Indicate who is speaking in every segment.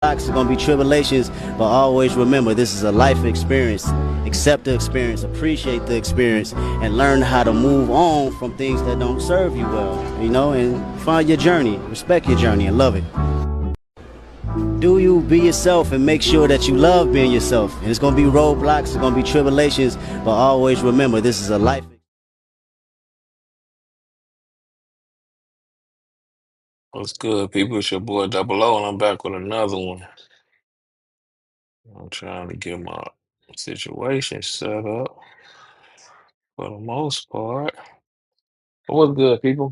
Speaker 1: It's gonna be tribulations, but always remember this is a life experience. Accept the experience, appreciate the experience, and learn how to move on from things that don't serve you well, and find your journey, respect your journey, and love it. Do you be yourself and make sure that you love being yourself. And it's gonna be roadblocks, it's gonna be tribulations, but always remember this is a life.
Speaker 2: What's good, people? It's your boy Double O, and I'm back with another one. I'm trying to get my situation set up for the most part. But what's good, people?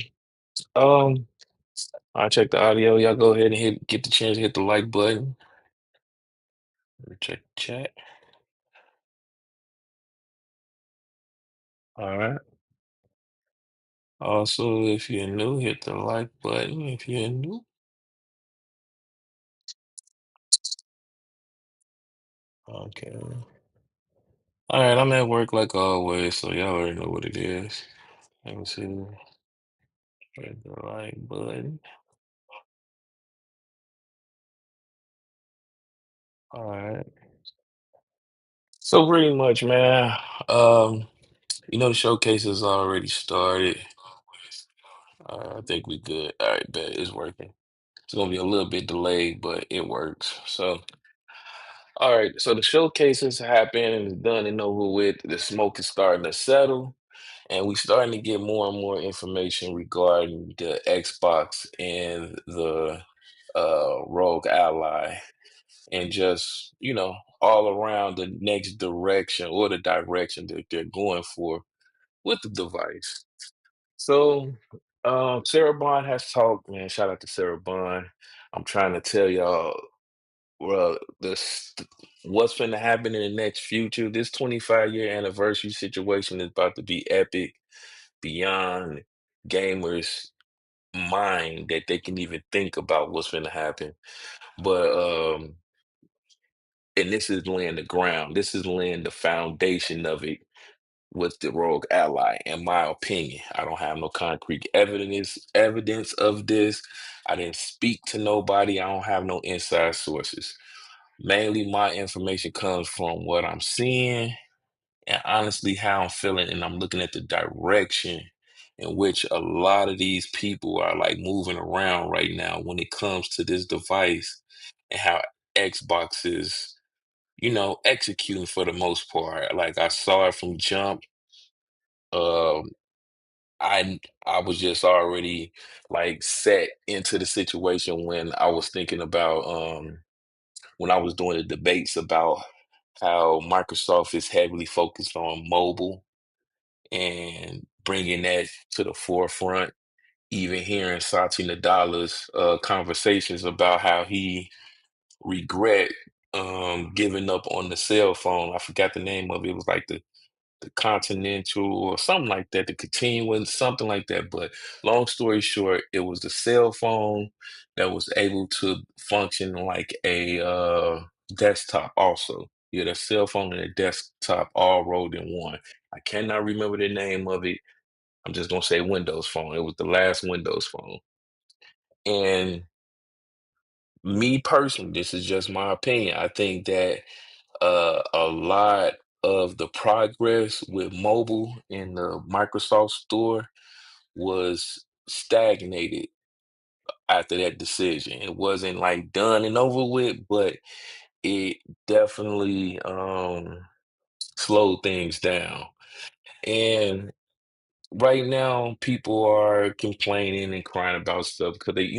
Speaker 2: Um, I check the audio. Y'all go ahead and get the chance to hit the like button. Let me check the chat. All right. Also, if you're new, hit the like button. If you're new, okay. All right, I'm at work like always, so y'all already know what it is. Let me see. Hit the like button. All right. So pretty much, man. Um, the showcase has already started. I think we good. All right, bet it's working. It's gonna be a little bit delayed, but it works. So, all right. So the showcase has happened and it's done and over with. The smoke is starting to settle, and we starting to get more and more information regarding the Xbox and the Rogue Ally, and just all around the next direction or the direction that they're going for with the device. So, Sarah Bond has talked, man. Shout out to Sarah Bond. I'm trying to tell y'all, well, what's going to happen in the next future. This 25-year anniversary situation is about to be epic beyond gamers' mind that they can even think about what's going to happen. But and this is laying the ground. This is laying the foundation of it with the rogue ally, in my opinion. I don't have no concrete evidence of this. I didn't speak to nobody. I don't have no inside sources. Mainly my information comes from what I'm seeing and honestly how I'm feeling, and I'm looking at the direction in which a lot of these people are like moving around right now when it comes to this device and how Xbox is, executing for the most part. Like I saw it from jump. Um, I was just already like set into the situation when I was thinking about when I was doing the debates about how Microsoft is heavily focused on mobile and bringing that to the forefront. Even hearing Satya Nadala's conversations about how he regret giving up on the cell phone. I forgot the name of it. It was like the Continental or something like that, the Continuing, something like that. But long story short, it was the cell phone that was able to function like a desktop also. Yeah, the cell phone and the desktop all rolled in one. I cannot remember the name of it. I'm just gonna say Windows Phone. It was the last Windows Phone. And me personally, this is just my opinion. I think that a lot of the progress with mobile in the Microsoft store was stagnated after that decision. It wasn't like done and over with, but it definitely slowed things down. And right now, people are complaining and crying about stuff because they,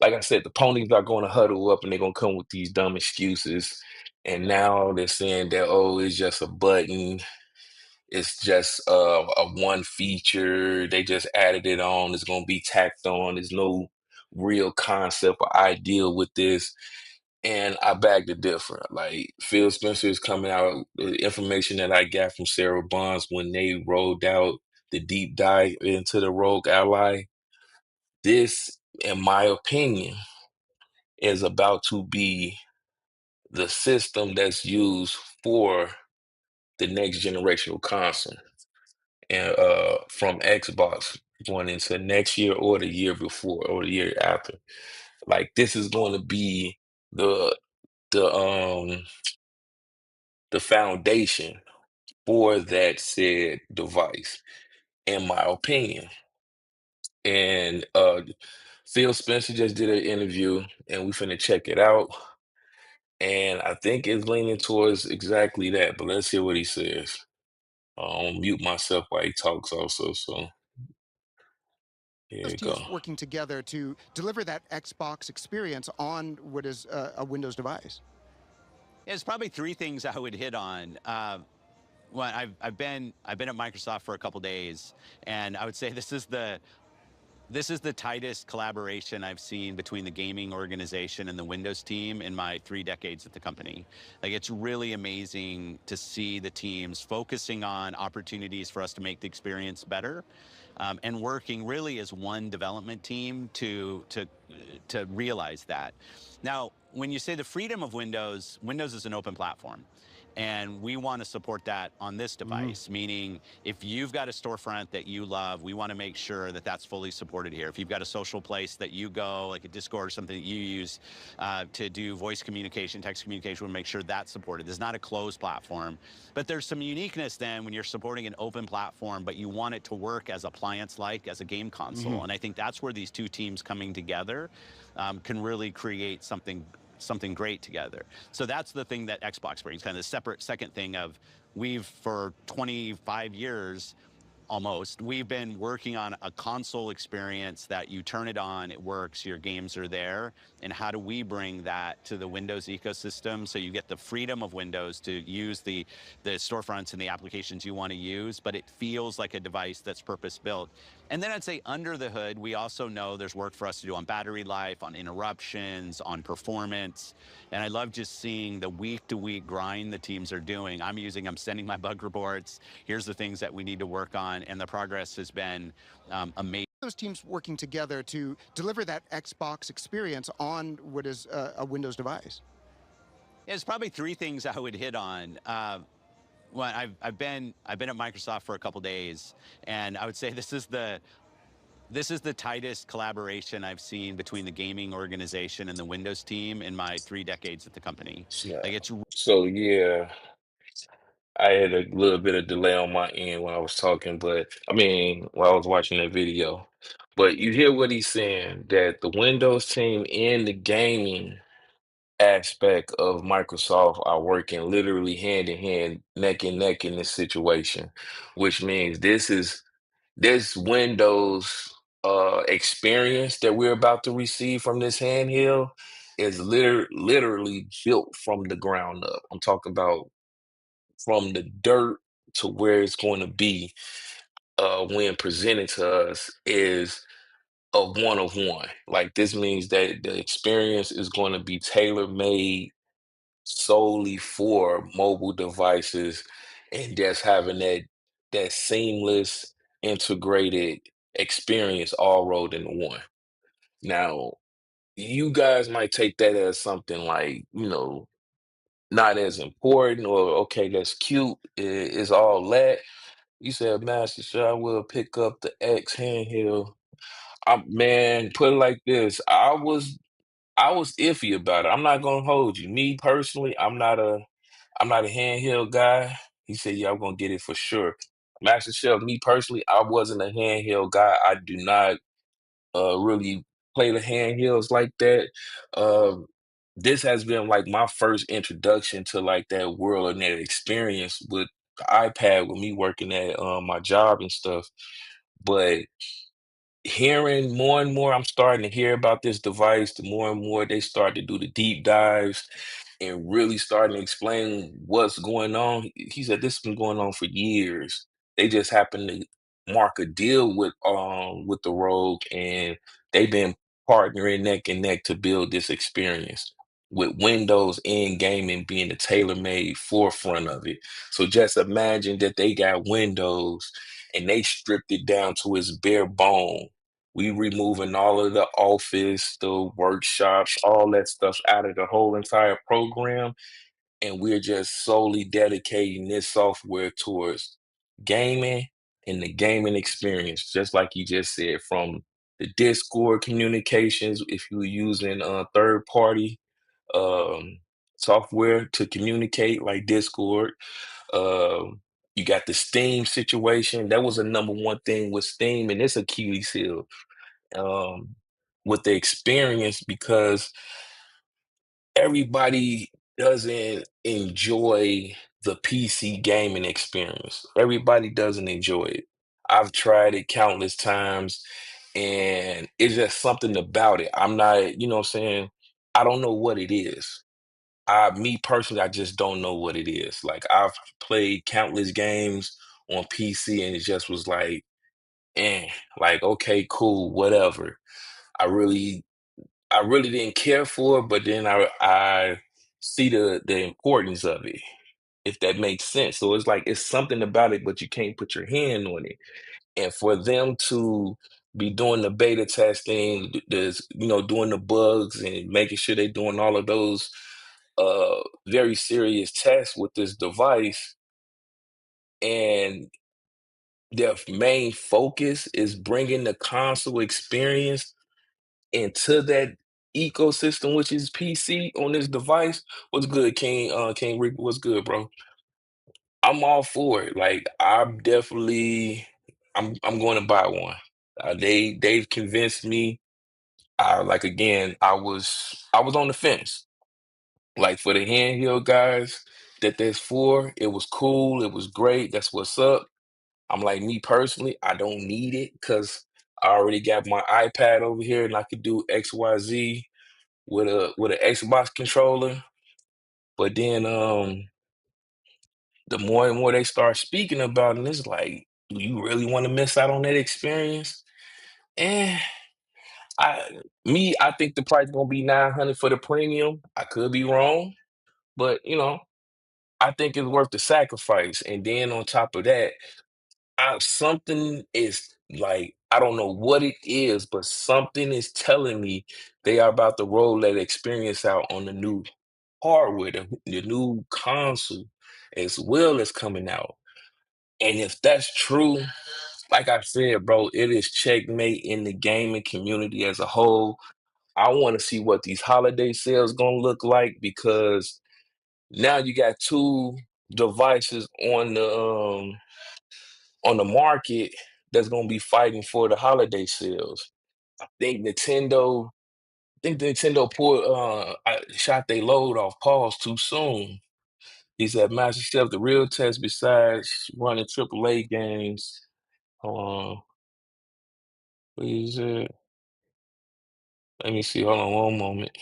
Speaker 2: like I said, the ponies are going to huddle up and they're going to come with these dumb excuses. And now they're saying that, oh, it's just a button. It's just a one feature. They just added it on. It's going to be tacked on. There's no real concept or idea with this. And I beg to differ. Like Phil Spencer is coming out. The information that I got from Sarah Bonds when they rolled out the deep dive into the Rogue Ally, this, in my opinion, is about to be the system that's used for the next generational console and from Xbox going into next year or the year before or the year after. Like this is going to be the the um the foundation for that said device, in my opinion. And Phil Spencer just did an interview, and we finna check it out. And I think it's leaning towards exactly that. But let's hear what he says. I'll mute myself while he talks also. So here
Speaker 3: Those
Speaker 2: you go.
Speaker 3: teams working together to deliver that Xbox experience on what is a Windows device?
Speaker 4: There's probably three things I would hit on. One, I've been at Microsoft for a couple days, and I would say this is the tightest collaboration I've seen between the gaming organization and the Windows team in my 3 decades at the company. Like, it's really amazing to see the teams focusing on opportunities for us to make the experience better, and working really as one development team to realize that. Now, when you say the freedom of Windows, Windows is an open platform. And we want to support that on this device, meaning if you've got a storefront that you love, we want to make sure that that's fully supported here. If you've got a social place that you go, like a Discord or something that you use to do voice communication, text communication, we'll make sure that's supported. This is not a closed platform. But there's some uniqueness then when you're supporting an open platform, but you want it to work as appliance-like, as a game console. And I think that's where these two teams coming together can really create something great together. So that's the thing that Xbox brings, kind of the separate second thing of we've, for 25 years, almost, we've been working on a console experience that you turn it on, it works, your games are there. And how do we bring that to the Windows ecosystem so you get the freedom of Windows to use the storefronts and the applications you want to use, but it feels like a device that's purpose-built. And then I'd say under the hood, we also know there's work for us to do on battery life, on interruptions, on performance. And I love just seeing the week-to-week grind the teams are doing. I'm sending my bug reports. Here's the things that we need to work on. And the progress has been amazing.
Speaker 3: Those teams working together to deliver that Xbox experience on what is a Windows device?
Speaker 4: There's probably three things I would hit on. One, I've been at Microsoft for a couple days, and I would say this is the tightest collaboration I've seen between the gaming organization and the Windows team in my 3 decades at the company.
Speaker 2: Yeah.
Speaker 4: Like, it's
Speaker 2: So yeah, I had a little bit of delay on my end when I was talking, but I mean, while I was watching that video. But you hear what he's saying, that the Windows team and the gaming aspect of Microsoft are working literally hand in hand, neck and neck in this situation, which means this Windows experience that we're about to receive from this handheld is literally built from the ground up. I'm talking about from the dirt to where it's going to be when presented to us is a one of one. Like, this means that the experience is going to be tailor made solely for mobile devices, and just having that seamless integrated experience all rolled into one. Now, you guys might take that as something like, not as important, or okay, that's cute, is all that. You said, Master, sure, I will pick up the X handheld. Man, put it like this. I was iffy about it. I'm not gonna hold you. Me personally, I'm not a handheld guy. He said, yeah, I'm gonna get it for sure. Master Chef, me personally, I wasn't a handheld guy. I do not really play the handhelds like that. Um, this has been like my first introduction to like that world and that experience with the iPad, with me working at my job and stuff. But hearing more and more, I'm starting to hear about this device, the more and more they start to do the deep dives and really starting to explain what's going on. He said this has been going on for years. They just happened to mark a deal with the ROG, and they've been partnering neck and neck to build this experience, with Windows and gaming being the tailor-made forefront of it. So just imagine that they got Windows and they stripped it down to its bare bone. We removing all of the office, the workshops, all that stuff out of the whole entire program, and we're just solely dedicating this software towards gaming and the gaming experience, just like you just said, from the Discord communications, if you're using third party um, software to communicate like Discord. Um, you got the Steam situation. That was a number one thing with Steam, and it's Achilles heel um, with the experience because everybody doesn't enjoy the PC gaming experience. Everybody doesn't enjoy it. I've tried it countless times, and it's just something about it. I'm not, you know what I'm saying? I don't know what it is. Me personally, I just don't know what it is. Like I've played countless games on PC and it just was like, like okay, cool, whatever. I really I really didn't care for it, but then I see the importance of it, if that makes sense. So it's like it's something about it, but you can't put your hand on it. And for them to be doing the beta testing, doing the bugs and making sure they're doing all of those very serious tests with this device, and their main focus is bringing the console experience into that ecosystem, which is PC on this device. What's good, King? King Rick, what's good, bro? I'm all for it. Like I'm going to buy one. They've convinced me. Like again, I was on the fence. Like for the handheld guys that that's for, it was cool, it was great. That's what's up. I'm like me personally, I don't need it because I already got my iPad over here and I could do XYZ with an Xbox controller. But then the more and more they start speaking about it, it's like, do you really want to miss out on that experience? And I think the price gonna be 900 for the premium. I could be wrong, but I think it's worth the sacrifice. And then on top of that, something is like I don't know what it is, but something is telling me they are about to roll that experience out on the new hardware, the new console, as well as coming out. And if that's true, like I said, bro, it is checkmate in the gaming community as a whole. I want to see what these holiday sales gonna look like because now you got two devices on the market that's gonna be fighting for the holiday sales. Think Nintendo, think Nintendo pulled shot they load off pause too soon. He said, "Master Chef, the real test besides running AAA games." Hold on, what is it? Let me see. Hold on one moment,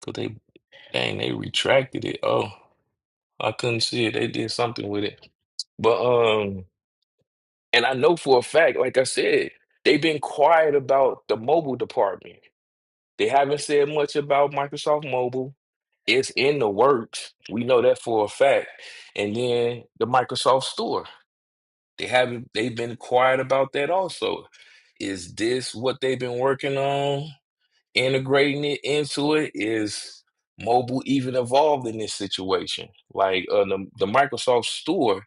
Speaker 2: cause they retracted it. Oh, I couldn't see it. They did something with it, but and I know for a fact, like I said, they've been quiet about the mobile department. They haven't said much about Microsoft Mobile. It's in the works. We know that for a fact. And then the Microsoft Store. They've been quiet about that also. Is this what they've been working on? Integrating it into it? Is mobile even involved in this situation? Like the Microsoft Store,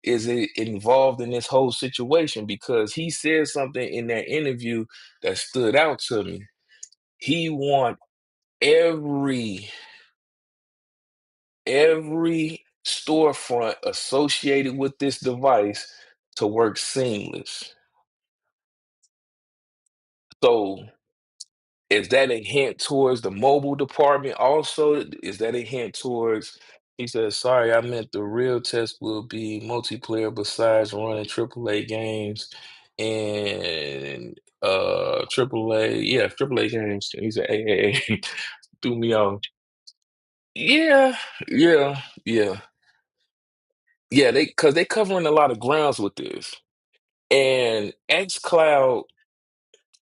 Speaker 2: is it involved in this whole situation? Because he said something in that interview that stood out to me. He want every every storefront associated with this device to work seamless. So is that a hint towards the mobile department also? Is that a hint towards, he says, sorry, I meant the real test will be multiplayer besides running AAA games and AAA, yeah, AAA games. He said, hey, threw me off. Yeah, yeah, yeah. Yeah, they covering a lot of grounds with this. And xCloud,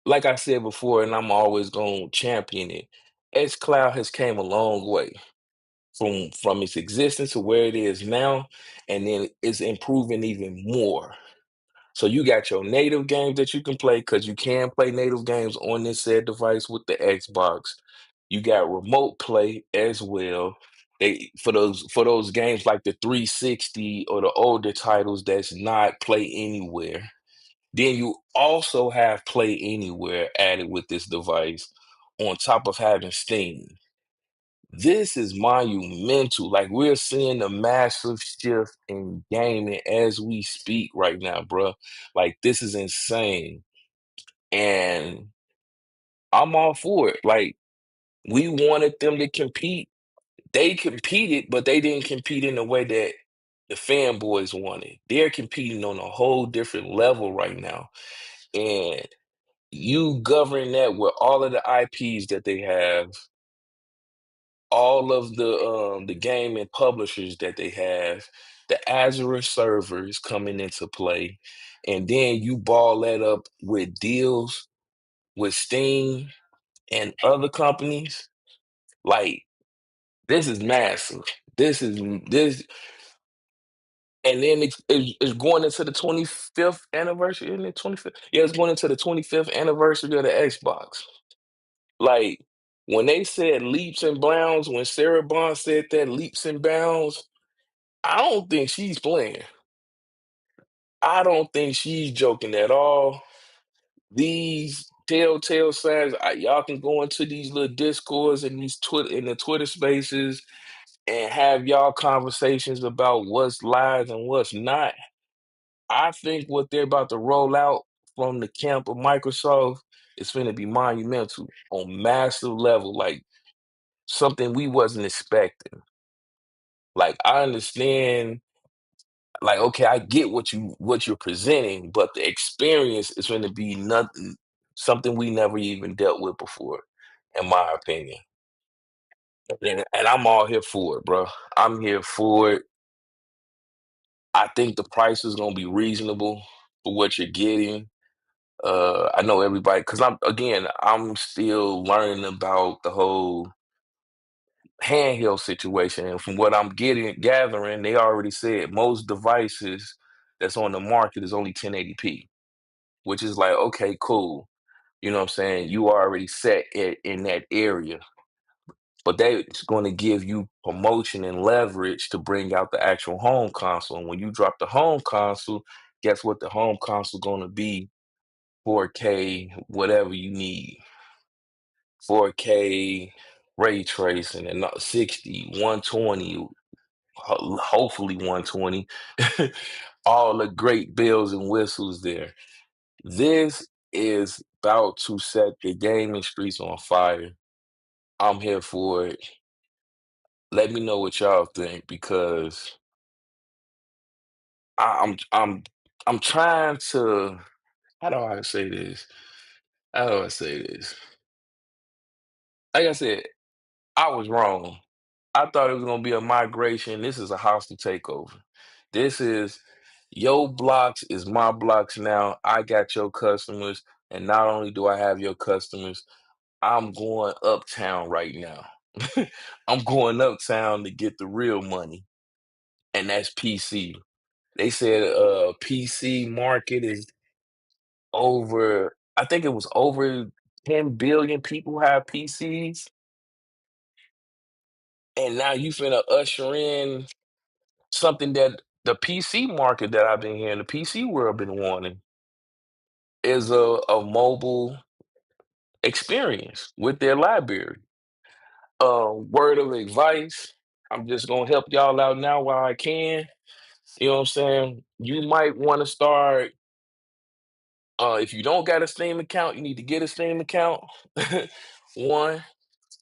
Speaker 2: like I said before, and I'm always gonna champion it, xCloud has came a long way from its existence to where it is now, and then it's improving even more. So you got your native games that you can play because you can play native games on this said device with the Xbox. You got remote play as well. They for those games like the 360 or the older titles that's not play anywhere. Then you also have play anywhere added with this device on top of having Steam. This is monumental. Like, we're seeing a massive shift in gaming as we speak right now, bro. Like, this is insane. And I'm all for it. Like, we wanted them to compete. They competed, but they didn't compete in the way that the fanboys wanted. They're competing on a whole different level right now. And you govern that with all of the IPs that they have, all of the gaming publishers that they have, the Azure servers coming into play, and then you ball that up with deals with Steam and other companies. Like, this is massive. This, and then it's going into the 25th anniversary, isn't it? 25th? Yeah, it's going into the 25th anniversary of the Xbox. Like, when they said leaps and bounds, when Sarah Bond said that leaps and bounds, I don't think she's playing. I don't think she's joking at all. These telltale signs, y'all can go into these little discords and these Twitter in the Twitter spaces and have y'all conversations about what's lies and what's not. I think what they're about to roll out from the camp of Microsoft is going to be monumental on massive level, like something we wasn't expecting. Like, I understand, like, okay, I get what you're presenting, but the experience is going to be nothing, something we never even dealt with before, in my opinion. And I'm all here for it, bro. I'm here for it. I think the price is gonna be reasonable for what you're getting. I know everybody, because I'm still learning about the whole handheld situation, and from what I'm gathering, they already said most devices that's on the market is only 1080p, which is like, okay, cool. You know what I'm saying? You already set it in that area, but they're going to give you promotion and leverage to bring out the actual home console. And when you drop the home console, guess what? The home console going to be 4K, whatever you need, 4K ray tracing and not 60, 120, hopefully 120, all the great bells and whistles there. This is about to set the gaming streets on fire. I'm here for it. Let me know what y'all think, because I'm trying to, how do I say this? How do I say this? Like I said, I was wrong. I thought it was gonna be a migration. This is a hostile takeover. This is your blocks is my blocks now. I got your customers, and not only do I have your customers, I'm going uptown right now. I'm going uptown to get the real money, and that's PC. They said PC market is over, I think it was over 10 billion people have PCs. And now you finna usher in something that the PC market that I've been hearing, the PC world been wanting, is a mobile experience with their library. Word of advice, I'm just gonna help y'all out now while I can. You know what I'm saying? You might want to start, if you don't got a Steam account, you need to get a Steam account. One,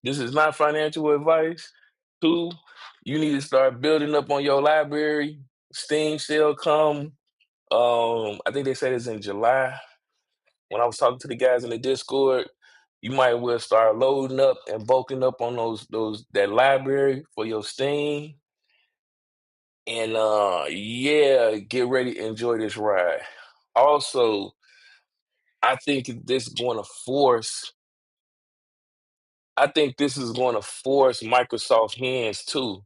Speaker 2: this is not financial advice. Two, you need to start building up on your library. Steam sale come. I think they said it's in July. When I was talking to the guys in the Discord, you might well start loading up and bulking up on those that library for your Steam. And yeah, get ready to enjoy this ride. Also, I think this is going to force. I think this is going to force Microsoft hands too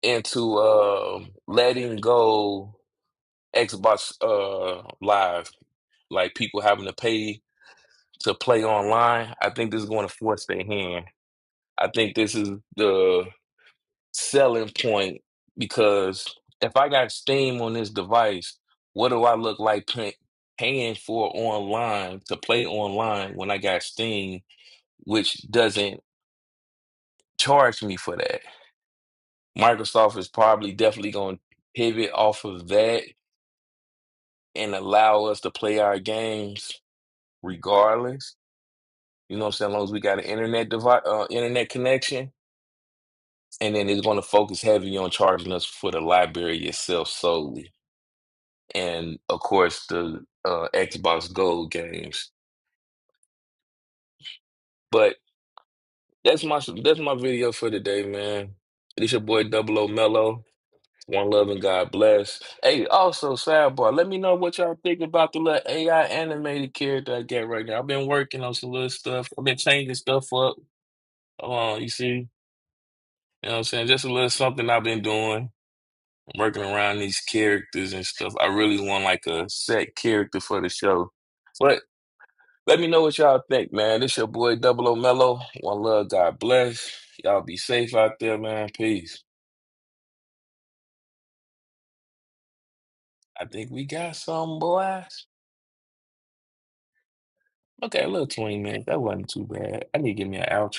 Speaker 2: into letting go Xbox Live, like people having to pay to play online. I think this is going to force their hand. I think this is the selling point, because if I got Steam on this device, what do I look like paying for online to play online when I got Steam, which doesn't charge me for that. Microsoft is probably definitely going to pivot off of that and allow us to play our games regardless. You know what I'm saying? As long as we got an internet connection, and then it's going to focus heavy on charging us for the library itself solely, and of course the Xbox Gold games. But that's my video for today, man. It's your boy Double O Melo. One love and God bless. Hey, also sidebar, let me know what y'all think about the little AI animated character I got right now. I've been working on some little stuff. I've been changing stuff up. You see, you know what I'm saying? Just a little something I've been doing. I'm working around these characters and stuff. I really want like a set character for the show. But let me know what y'all think, man. This your boy Double O Melo. One love, God bless. Y'all be safe out there, man. Peace. I think we got some boys. Okay, a little 20 minutes. That wasn't too bad. I need to give me an outro.